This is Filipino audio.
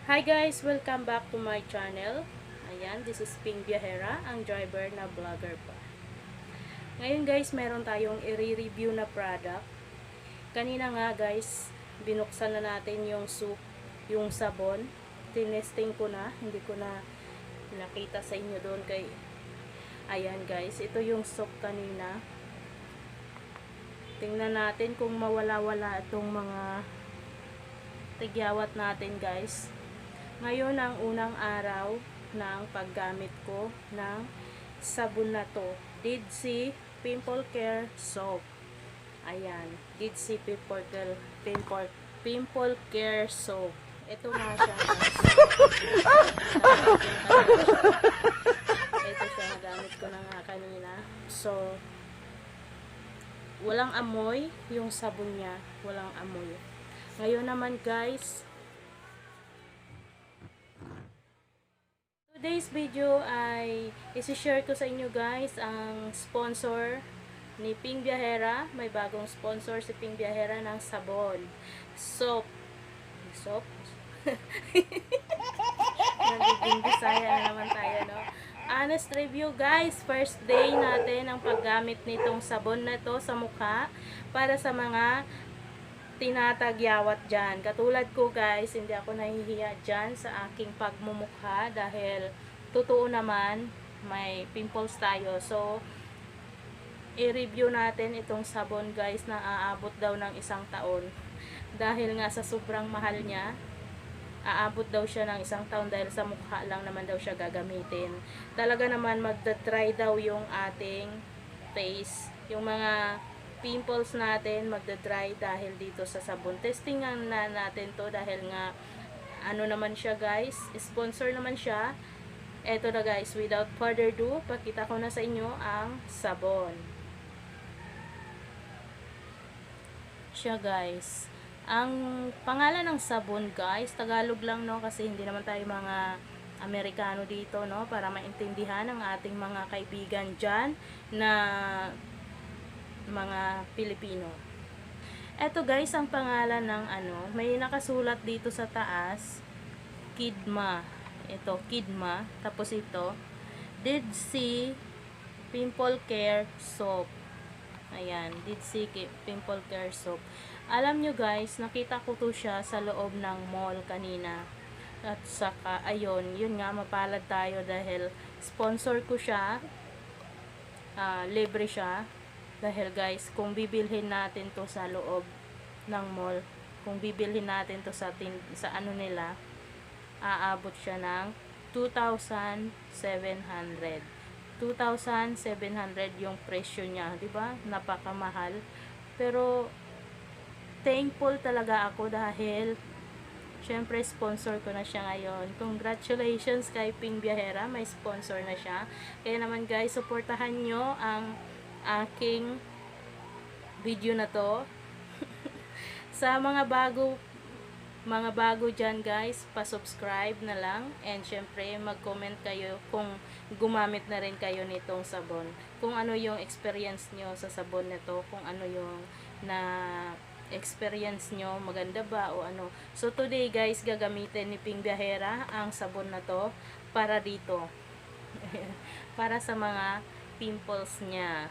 Hi guys! Welcome back to my channel. Ayan, this is Ping Viajera, ang driver na vlogger pa. Ngayon guys, meron tayong i-review na product. Kanina nga guys, binuksan na natin yung soup, yung sabon. Tinesting ko na, hindi ko na nakita sa inyo doon kay... Ayan guys, ito yung soap kanina. Tingnan natin kung mawala-wala itong mga tigyawat natin guys. Ngayon ang unang araw ng paggamit ko ng sabon na to. Deedsea Pimple Care Soap. Ayan, Deedsea Pimple Care Soap. Ito nga siya. Ito siya, nagamit ko na nga kanina. So, walang amoy yung sabon niya. Walang amoy. Ngayon naman guys, today's video ay isi-share ko sa inyo guys ang sponsor ni Ping Viajera. May bagong sponsor si Ping Viajera ng sabon. Soap. Nagiging Bisaya na naman tayo, no? Honest review guys, first day natin ang paggamit nitong sabon na to sa mukha para sa mga tinatagyawat dyan. Katulad ko guys, hindi ako nahihiya dyan sa aking pagmumukha dahil totoo naman may pimples tayo. So, i-review natin itong sabon guys na aabot daw ng 1 taon. Dahil nga sa sobrang mahal niya, aabot daw siya ng 1 taon dahil sa mukha lang naman daw siya gagamitin. Talaga naman magda-dry daw yung ating face. Yung mga pimples natin magda-dry dahil dito sa sabon. Testingan na natin to dahil nga ano naman siya guys, sponsor naman siya. Eto na guys, without further ado, pakita ko na sa inyo ang sabon. Siya guys. Ang pangalan ng sabon guys, Tagalog lang no kasi hindi naman tayo mga Amerikano dito no para maintindihan ng ating mga kaibigan dyan na mga Pilipino. Eto guys, ang pangalan ng ano, may nakasulat dito sa taas, Kidma. Ito, Kidma. Tapos ito, Deedsea Pimple Care Soap. Ayan, Deedsea Pimple Care Soap. Alam nyo guys, nakita ko to siya sa loob ng mall kanina. At saka, ayun, yun nga, mapalad tayo dahil sponsor ko siya. Libre siya. Dahil guys, kung bibilhin natin to sa loob ng mall, kung bibilhin natin to sa ano nila, aabot siya ng 2,700. 2,700 yung presyo niya, 'di ba? Napakamahal. Pero thankful talaga ako dahil syempre sponsor ko na siya ngayon. Congratulations kay Ping Viajera, may sponsor na siya. Kaya naman guys, suportahan nyo ang aking video na to. Sa mga bago dyan guys, pa-subscribe na lang and syempre mag-comment kayo kung gumamit na rin kayo nitong sabon, kung ano yung experience nyo sa sabon nito, kung ano yung na experience nyo, maganda ba o ano. So today guys, gagamitin ni Ping Viajera ang sabon na to para dito. Para sa mga pimples niya.